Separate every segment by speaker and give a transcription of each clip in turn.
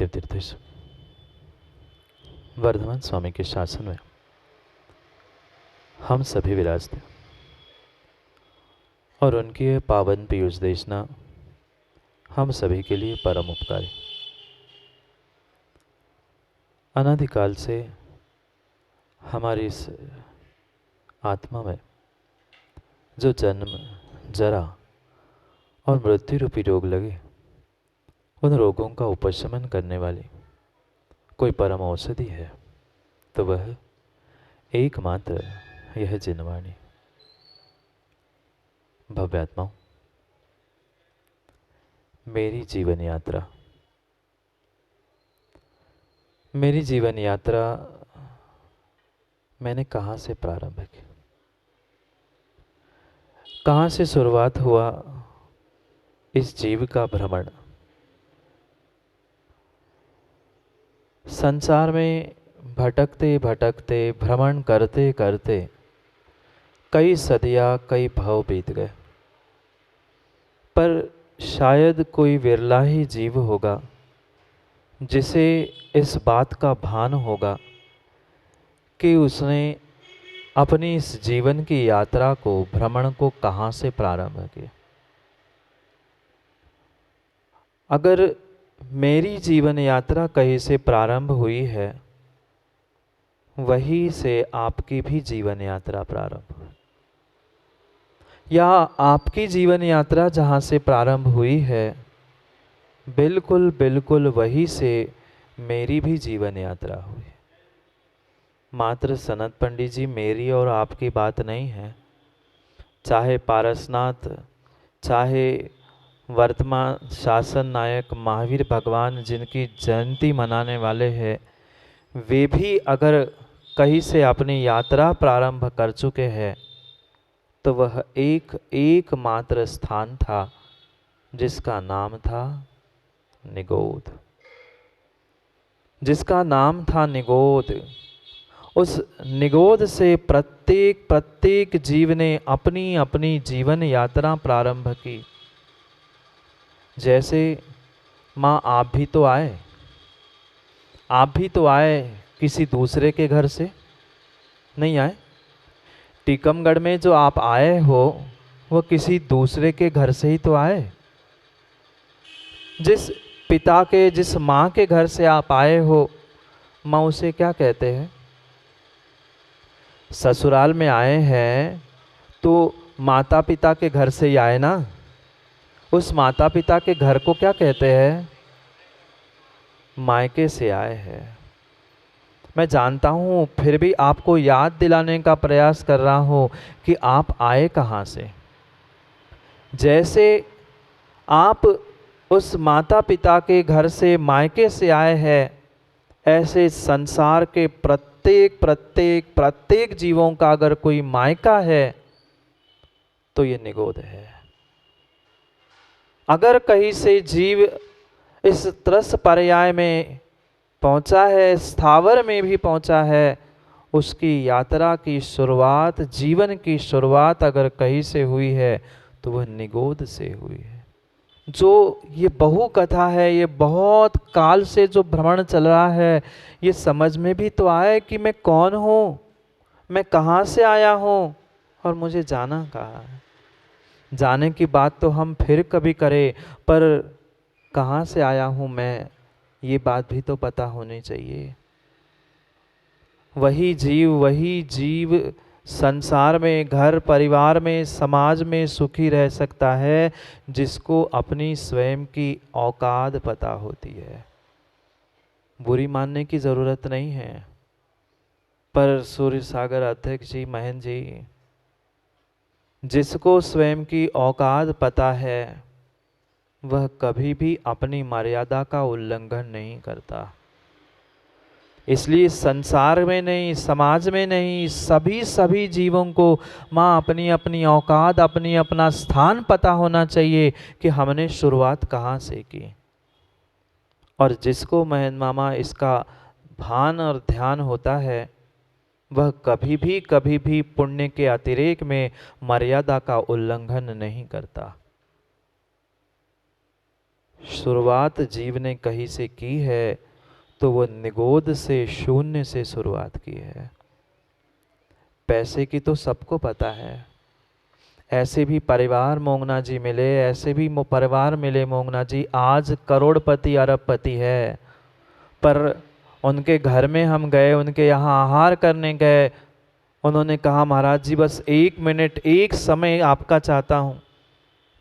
Speaker 1: तीर्थेश वर्धमान स्वामी के शासन में हम सभी विराजते और उनकी यह पावन पीयूष देशना हम सभी के लिए परम उपकारी। अनादिकाल से हमारी इस आत्मा में जो जन्म, जरा और मृत्यु रूपी रोग लगे, उन रोगों का उपशमन करने वाली कोई परम औषधि है तो वह एकमात्र यह जिनवाणी। भव्यात्माओं, मेरी जीवन यात्रा मैंने कहाँ से प्रारंभ की, कहाँ से शुरुआत हुआ इस जीव का भ्रमण। संसार में भटकते भटकते, भ्रमण करते करते कई सदियाँ, कई भव बीत गए, पर शायद कोई विरला ही जीव होगा जिसे इस बात का भान होगा कि उसने अपनी इस जीवन की यात्रा को, भ्रमण को कहाँ से प्रारंभ किया। अगर मेरी जीवन यात्रा कहीं से प्रारंभ हुई है, वहीं से आपकी भी जीवन यात्रा प्रारंभ हुई, या आपकी जीवन यात्रा जहाँ से प्रारंभ हुई है, बिल्कुल बिल्कुल वहीं से मेरी भी जीवन यात्रा हुई। मात्र सनत पंडित जी, मेरी और आपकी बात नहीं है। चाहे पारसनाथ, चाहे वर्तमान शासन नायक महावीर भगवान जिनकी जयंती मनाने वाले हैं, वे भी अगर कहीं से अपनी यात्रा प्रारंभ कर चुके हैं तो वह एकमात्र स्थान था जिसका नाम था निगोध, जिसका नाम था निगोध। उस निगोध से प्रत्येक जीव ने अपनी अपनी जीवन यात्रा प्रारंभ की। जैसे माँ, आप भी तो आए किसी दूसरे के घर से नहीं आए। टीकमगढ़ में जो आप आए हो वो किसी दूसरे के घर से ही तो आए। जिस पिता के, जिस माँ के घर से आप आए हो, माँ उसे क्या कहते हैं? ससुराल में आए हैं तो माता पिता के घर से ही आए ना। उस माता पिता के घर को क्या कहते हैं? मायके से आए हैं। मैं जानता हूँ, फिर भी आपको याद दिलाने का प्रयास कर रहा हूँ कि आप आए कहाँ से। जैसे आप उस माता पिता के घर से, मायके से आए हैं, ऐसे संसार के प्रत्येक जीवों का अगर कोई मायका है तो ये निगोध है। अगर कहीं से जीव इस त्रस पर्याय में पहुंचा है, स्थावर में भी पहुंचा है, उसकी यात्रा की शुरुआत, जीवन की शुरुआत अगर कहीं से हुई है तो वह निगोध से हुई है। जो ये बहु कथा है, ये बहुत काल से जो भ्रमण चल रहा है, ये समझ में भी तो आए कि मैं कौन हूँ, मैं कहाँ से आया हूँ और मुझे जाना कहाँ है। जाने की बात तो हम फिर कभी करें, पर कहाँ से आया हूँ मैं, ये बात भी तो पता होनी चाहिए। वही जीव संसार में, घर परिवार में, समाज में सुखी रह सकता है जिसको अपनी स्वयं की औकात पता होती है। बुरी मानने की ज़रूरत नहीं है, पर सूर्य सागर अध्यक्ष जी, महेंद्र जी, जिसको स्वयं की औकात पता है वह कभी भी अपनी मर्यादा का उल्लंघन नहीं करता। इसलिए संसार में नहीं, समाज में नहीं, सभी जीवों को माँ अपनी अपनी औकात, अपनी अपना स्थान पता होना चाहिए कि हमने शुरुआत कहाँ से की। और जिसको महेंद्र मामा इसका भान और ध्यान होता है, वह कभी भी पुण्य के अतिरेक में मर्यादा का उल्लंघन नहीं करता। शुरुआत जीव ने कहीं से की है तो वो निगोद से, शून्य से शुरुआत की है। पैसे की तो सबको पता है, ऐसे भी परिवार मोंगना जी मिले, ऐसे भी परिवार मिले मोंगना जी, आज करोड़पति अरबपति है, पर उनके घर में हम गए, उनके यहाँ आहार करने गए, उन्होंने कहा महाराज जी बस 1 मिनट, एक समय आपका चाहता हूँ।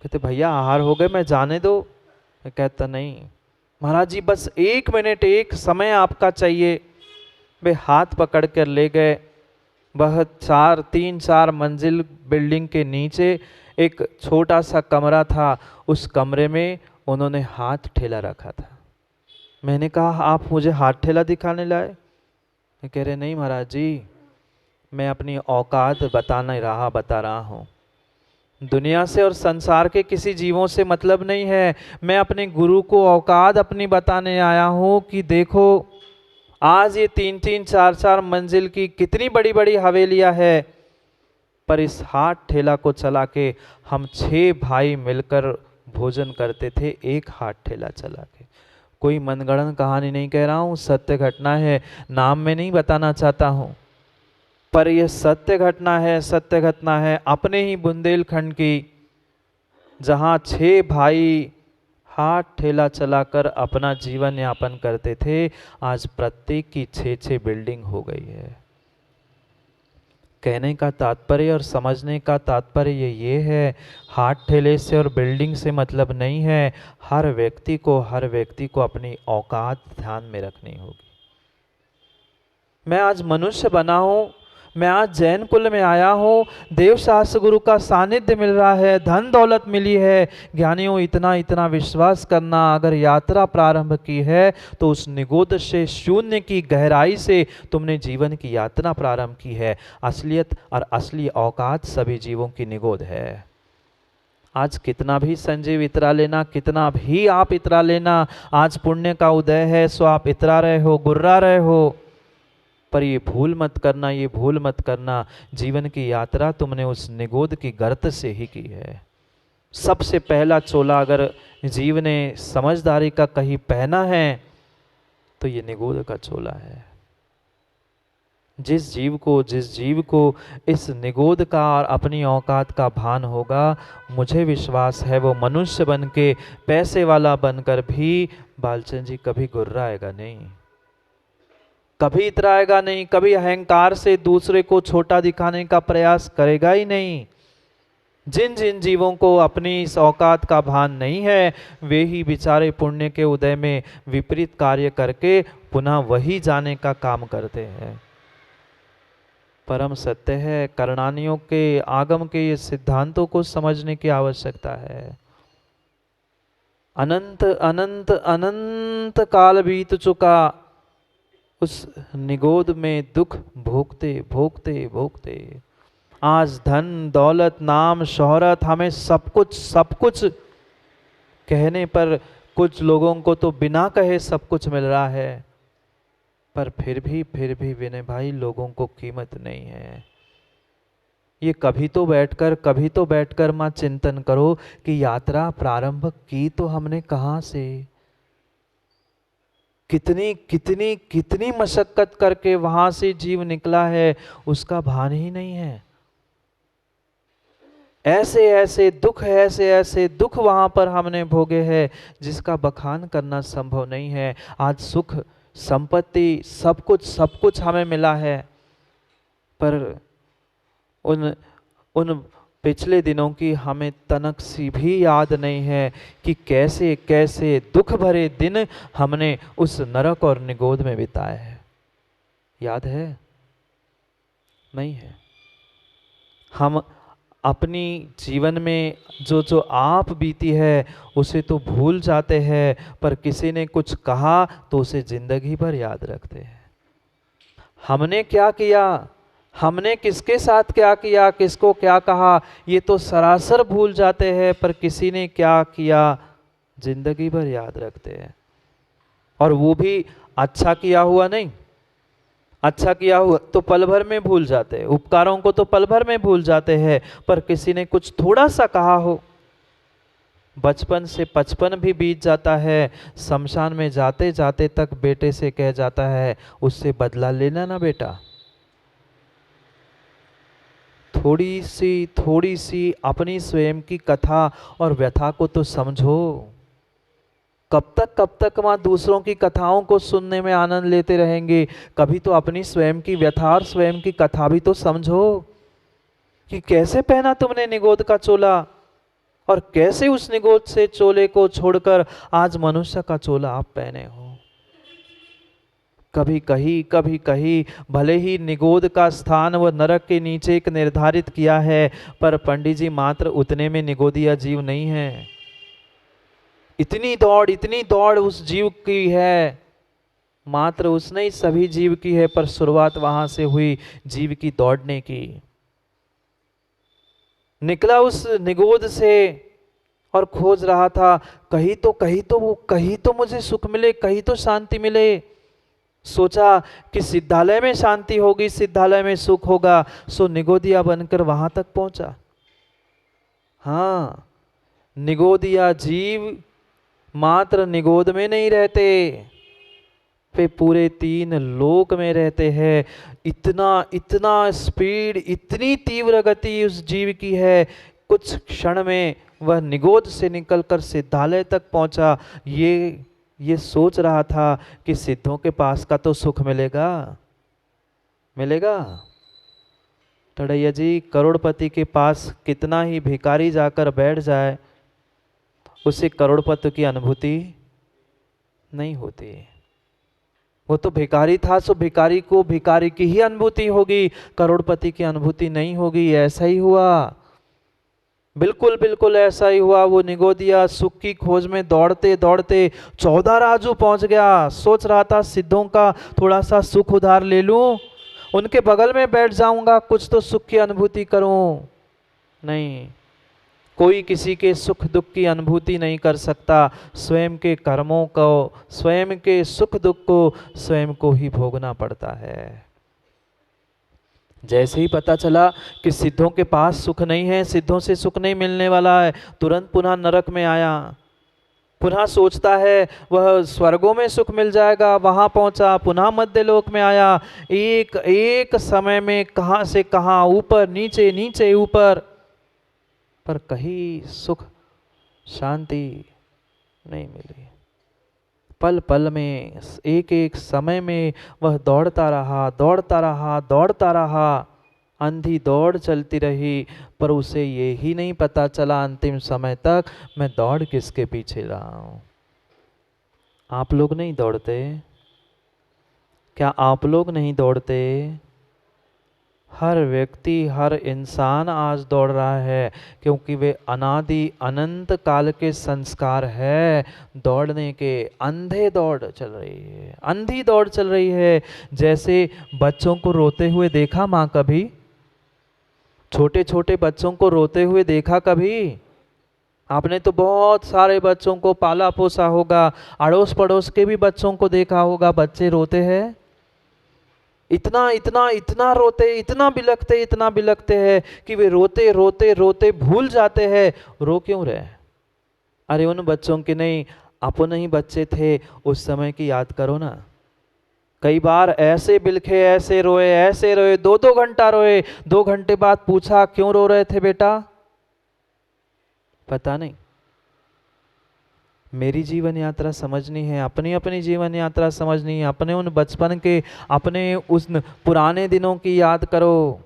Speaker 1: कहते भैया आहार हो गए, मैं जाने दो। मैं कहता नहीं महाराज जी बस 1 मिनट, एक समय आपका चाहिए। वे हाथ पकड़ कर ले गए। वह 3-4 मंजिल बिल्डिंग के नीचे एक छोटा सा कमरा था, उस कमरे में उन्होंने हाथ ठेला रखा था। मैंने कहा आप मुझे हाथ ठेला दिखाने लाए? कह रहे नहीं महाराज जी, मैं अपनी औकात बता रहा हूँ। दुनिया से और संसार के किसी जीवों से मतलब नहीं है, मैं अपने गुरु को औकात अपनी बताने आया हूँ कि देखो आज ये 3-3, 4-4 मंजिल की कितनी बड़ी बड़ी हवेलियां है, पर इस हाथ ठेला को चला के हम 6 भाई मिलकर भोजन करते थे, एक हाथ ठेला चला के। कोई मनगढ़ंत कहानी नहीं कह रहा हूँ, सत्य घटना है, नाम में नहीं बताना चाहता हूँ, पर यह सत्य घटना है, सत्य घटना है अपने ही बुंदेलखंड की, जहाँ 6 भाई हाथ ठेला चलाकर अपना जीवन यापन करते थे। आज प्रत्येक की 6-6 बिल्डिंग हो गई है। कहने का तात्पर्य और समझने का तात्पर्य ये है, हाथ ठेले से और बिल्डिंग से मतलब नहीं है। हर व्यक्ति को अपनी औकात ध्यान में रखनी होगी। मैं आज मनुष्य बना हूँ, मैं आज जैन कुल में आया हूँ, देव शास्त्र गुरु का सानिध्य मिल रहा है, धन दौलत मिली है। ज्ञानियों इतना इतना विश्वास करना, अगर यात्रा प्रारंभ की है तो उस निगोद से, शून्य की गहराई से तुमने जीवन की यात्रा प्रारंभ की है। असलियत और असली औकात सभी जीवों की निगोद है। आज कितना भी संजीव इतरा लेना, कितना भी आप इतरा लेना, आज पुण्य का उदय है सो आप इतरा रहे हो, गुर्रा रहे हो, पर ये भूल मत करना, ये भूल मत करना, जीवन की यात्रा तुमने उस निगोद की गर्त से ही की है। सबसे पहला चोला अगर जीव ने समझदारी का कहीं पहना है तो ये निगोद का चोला है। जिस जीव को इस निगोद का और अपनी औकात का भान होगा, मुझे विश्वास है वो मनुष्य बन के, पैसे वाला बनकर भी बालचंद जी कभी गुर्राएगा नहीं, कभी इतराएगा नहीं, कभी अहंकार से दूसरे को छोटा दिखाने का प्रयास करेगा ही नहीं। जिन जिन जीवों को अपनी इस औकात का भान नहीं है, वे ही बेचारे पुण्य के उदय में विपरीत कार्य करके पुनः वही जाने का काम करते हैं। परम सत्य है, करणानियों के आगम के ये सिद्धांतों को समझने की आवश्यकता है। अनंत अनंत अनंत काल बीत चुका, उस निगोद में दुख भोगते भोगते भोगते आज धन दौलत नाम शोहरत, हमें सब कुछ कहने पर कुछ लोगों को तो बिना कहे सब कुछ मिल रहा है, पर फिर भी विनय भाई लोगों को कीमत नहीं है। ये कभी तो बैठकर मां चिंतन करो कि यात्रा प्रारंभ की तो हमने कहाँ से, कितनी कितनी कितनी मशक्कत करके वहां से जीव निकला है, उसका भान ही नहीं है। ऐसे ऐसे दुख वहां पर हमने भोगे हैं जिसका बखान करना संभव नहीं है। आज सुख संपत्ति सब कुछ हमें मिला है, पर उन पिछले दिनों की हमें तनक सी भी याद नहीं है कि कैसे कैसे दुख भरे दिन हमने उस नरक और निगोद में बिताए हैं। याद है? नहीं है। हम अपनी जीवन में जो आप बीती है उसे तो भूल जाते हैं, पर किसी ने कुछ कहा तो उसे जिंदगी भर याद रखते हैं। हमने क्या किया, हमने किसके साथ क्या किया, किसको क्या कहा, ये तो सरासर भूल जाते हैं, पर किसी ने क्या किया जिंदगी भर याद रखते हैं। और वो भी अच्छा किया हुआ नहीं, अच्छा किया हुआ तो पल भर में भूल जाते हैं, उपकारों को तो पल भर में भूल जाते हैं, पर किसी ने कुछ थोड़ा सा कहा हो बचपन से 55 भी बीत जाता है, शमशान में जाते जाते तक बेटे से कह जाता है उससे बदला लेना ना बेटा। थोड़ी सी अपनी स्वयं की कथा और व्यथा को तो समझो। कब तक वहाँ दूसरों की कथाओं को सुनने में आनंद लेते रहेंगे? कभी तो अपनी स्वयं की व्यथा और स्वयं की कथा भी तो समझो कि कैसे पहना तुमने निगोद का चोला और कैसे उस निगोद से चोले को छोड़कर आज मनुष्य का चोला आप पहने हो। कभी कहीं भले ही निगोद का स्थान व नरक के नीचे एक निर्धारित किया है, पर पंडित जी मात्र उतने में निगोदिया जीव नहीं है। इतनी दौड़ उस जीव की है, मात्र उसने ही सभी जीव की है, पर शुरुआत वहां से हुई जीव की दौड़ने की। निकला उस निगोद से और खोज रहा था कहीं तो मुझे सुख मिले, कहीं तो शांति मिले। सोचा कि सिद्धालय में शांति होगी, सिद्धालय में सुख होगा, सो निगोदिया बनकर वहां तक पहुंचा। हाँ, निगोदिया जीव मात्र निगोद में नहीं रहते, वे पूरे 3 लोक में रहते हैं। इतना स्पीड, इतनी तीव्र गति उस जीव की है, कुछ क्षण में वह निगोद से निकलकर सिद्धालय तक पहुंचा। ये सोच रहा था कि सिद्धों के पास का तो सुख मिलेगा। टड़ैया जी, करोड़पति के पास कितना ही भिखारी जाकर बैठ जाए, उसे करोड़पति की अनुभूति नहीं होती। वो तो भिखारी था, सो भिखारी को भिखारी की ही अनुभूति होगी, करोड़पति की अनुभूति नहीं होगी। ऐसा ही हुआ, बिल्कुल ऐसा ही हुआ। वो निगोदिया सुख की खोज में दौड़ते दौड़ते 14 राजू पहुंच गया। सोच रहा था सिद्धों का थोड़ा सा सुख उधार ले लूं, उनके बगल में बैठ जाऊंगा, कुछ तो सुख की अनुभूति करूं। नहीं, कोई किसी के सुख दुख की अनुभूति नहीं कर सकता। स्वयं के कर्मों को, स्वयं के सुख दुख को स्वयं को ही भोगना पड़ता है। जैसे ही पता चला कि सिद्धों के पास सुख नहीं है, सिद्धों से सुख नहीं मिलने वाला है, तुरंत पुनः नरक में आया। पुनः सोचता है वह स्वर्गों में सुख मिल जाएगा, वहां पहुंचा, पुनः मध्यलोक में आया। एक समय में कहां से कहां, ऊपर नीचे, नीचे ऊपर, पर कहीं सुख शांति नहीं मिली। पल पल में, एक समय में वह दौड़ता रहा, अंधी दौड़ चलती रही, पर उसे ये ही नहीं पता चला अंतिम समय तक मैं दौड़ किसके पीछे रहा हूं। आप लोग नहीं दौड़ते क्या? आप लोग नहीं दौड़ते? हर व्यक्ति, हर इंसान आज दौड़ रहा है, क्योंकि वे अनादि अनंत काल के संस्कार है दौड़ने के। अंधी दौड़ चल रही है। जैसे बच्चों को रोते हुए देखा माँ कभी? छोटे छोटे बच्चों को रोते हुए देखा कभी? आपने तो बहुत सारे बच्चों को पाला पोसा होगा, अड़ोस पड़ोस के भी बच्चों को देखा होगा, बच्चे रोते हैं, इतना रोते, इतना बिलखते हैं कि वे रोते रोते रोते भूल जाते हैं रो क्यों रहे। अरे उन बच्चों के नहीं, अपने ही बच्चे थे उस समय की याद करो ना। कई बार ऐसे बिलखे, ऐसे रोए, 2 घंटा रोए। 2 घंटे बाद पूछा क्यों रो रहे थे बेटा? पता नहीं। मेरी जीवन यात्रा समझनी है, अपनी जीवन यात्रा समझनी है, अपने उन बचपन के, अपने उस पुराने दिनों की याद करो।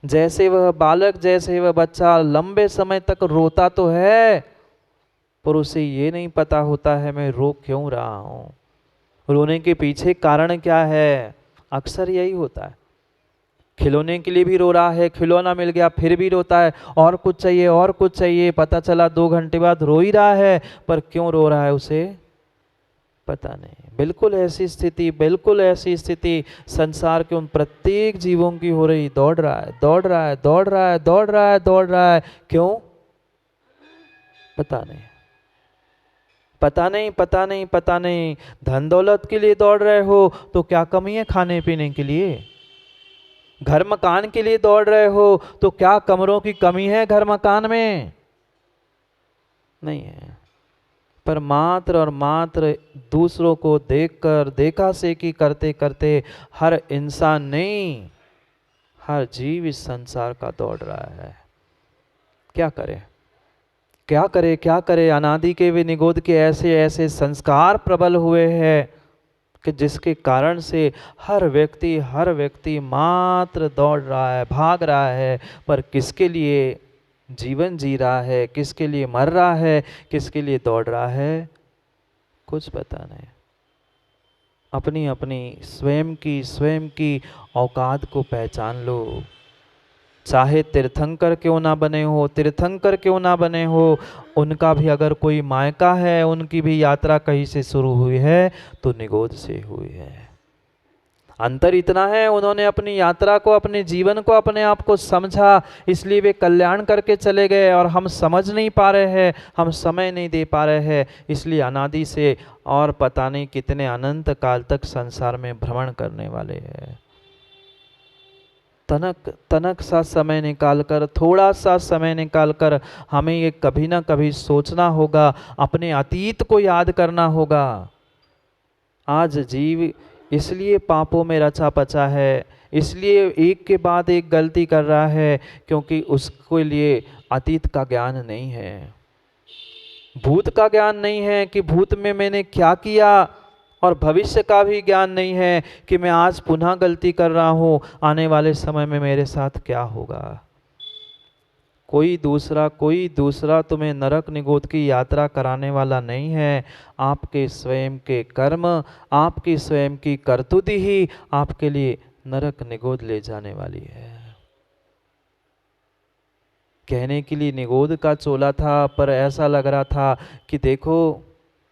Speaker 1: जैसे वह बालक, जैसे वह बच्चा लंबे समय तक रोता तो है, पर उसे ये नहीं पता होता है मैं रो क्यों रहा हूँ, रोने के पीछे कारण क्या है। अक्सर यही होता है, खिलौने के लिए भी रो रहा है, खिलौना मिल गया फिर भी रोता है, और कुछ चाहिए, पता चला 2 घंटे बाद रो ही रहा है, पर क्यों रो रहा है उसे पता नहीं। बिल्कुल ऐसी स्थिति संसार के उन प्रत्येक जीवों की हो रही। दौड़ रहा है, क्यों? पता नहीं। धन दौलत के लिए दौड़ रहे हो तो क्या कमी है खाने पीने के लिए? घर मकान के लिए दौड़ रहे हो तो क्या कमरों की कमी है घर मकान में? नहीं है। पर मात्र और मात्र दूसरों को देखकर देखा सेखी करते करते हर इंसान नहीं, हर जीव इस संसार का दौड़ रहा है। क्या करे, क्या करे, क्या करे। अनादि के वे निगोद के ऐसे ऐसे संस्कार प्रबल हुए हैं कि जिसके कारण से हर व्यक्ति मात्र दौड़ रहा है, भाग रहा है, पर किसके लिए जीवन जी रहा है, किसके लिए मर रहा है, किसके लिए दौड़ रहा है, कुछ पता नहीं। अपनी अपनी स्वयं की औकात को पहचान लो। चाहे तीर्थंकर क्यों ना बने हो, तीर्थंकर क्यों ना बने हो, उनका भी अगर कोई मायका है, उनकी भी यात्रा कहीं से शुरू हुई है तो निगोद से हुई है। अंतर इतना है, उन्होंने अपनी यात्रा को, अपने जीवन को, अपने आप को समझा, इसलिए वे कल्याण करके चले गए। और हम समझ नहीं पा रहे हैं, हम समय नहीं दे पा रहे हैं, इसलिए अनादि से और पता नहीं कितने अनंत काल तक संसार में भ्रमण करने वाले हैं। तनक सा समय निकालकर, थोड़ा सा समय निकालकर हमें ये कभी ना कभी सोचना होगा, अपने अतीत को याद करना होगा। आज जीव इसलिए पापों में रचा पचा है, इसलिए एक के बाद एक गलती कर रहा है, क्योंकि उसके लिए अतीत का ज्ञान नहीं है, भूत का ज्ञान नहीं है कि भूत में मैंने क्या किया, और भविष्य का भी ज्ञान नहीं है कि मैं आज पुनः गलती कर रहा हूँ, आने वाले समय में मेरे साथ क्या होगा। कोई दूसरा तुम्हें नरक निगोद की यात्रा कराने वाला नहीं है। आपके स्वयं के कर्म, आपकी स्वयं की करतुति ही आपके लिए नरक निगोद ले जाने वाली है। कहने के लिए निगोद का चोला था, पर ऐसा लग रहा था कि देखो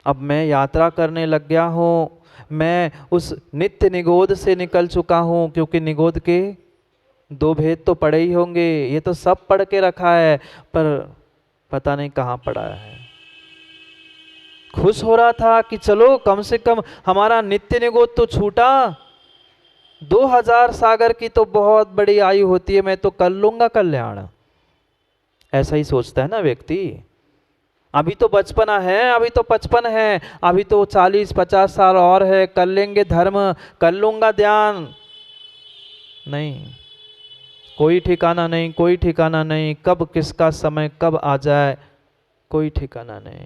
Speaker 1: अब मैं यात्रा करने लग गया हूँ, मैं उस नित्य निगोद से निकल चुका हूँ, क्योंकि निगोद के 2 भेद तो पड़े ही होंगे, ये तो सब पढ़ के रखा है, पर पता नहीं कहाँ पड़ा है। खुश हो रहा था कि चलो कम से कम हमारा नित्य निगोद तो छूटा, 2000 सागर की तो बहुत बड़ी आयु होती है, मैं तो कर लूंगा कल्याण। ऐसा ही सोचता है ना व्यक्ति। अभी तो बचपना है, अभी तो 55 है, अभी तो 40-50 साल और है, कर लेंगे धर्म, कर लूंगा ध्यान। नहीं, कोई ठिकाना नहीं, कोई ठिकाना नहीं, कब किसका समय कब आ जाए कोई ठिकाना नहीं।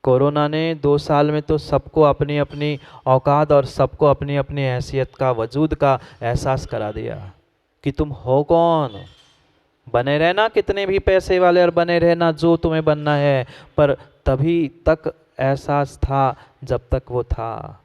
Speaker 1: कोरोना ने 2 साल में तो सबको अपनी अपनी औकात और सबको अपनी अपनी हैसियत का, वजूद का एहसास करा दिया कि तुम हो कौन। बने रहना कितने भी पैसे वाले, और बने रहना जो तुम्हें बनना है, पर तभी तक एहसास था जब तक वो था।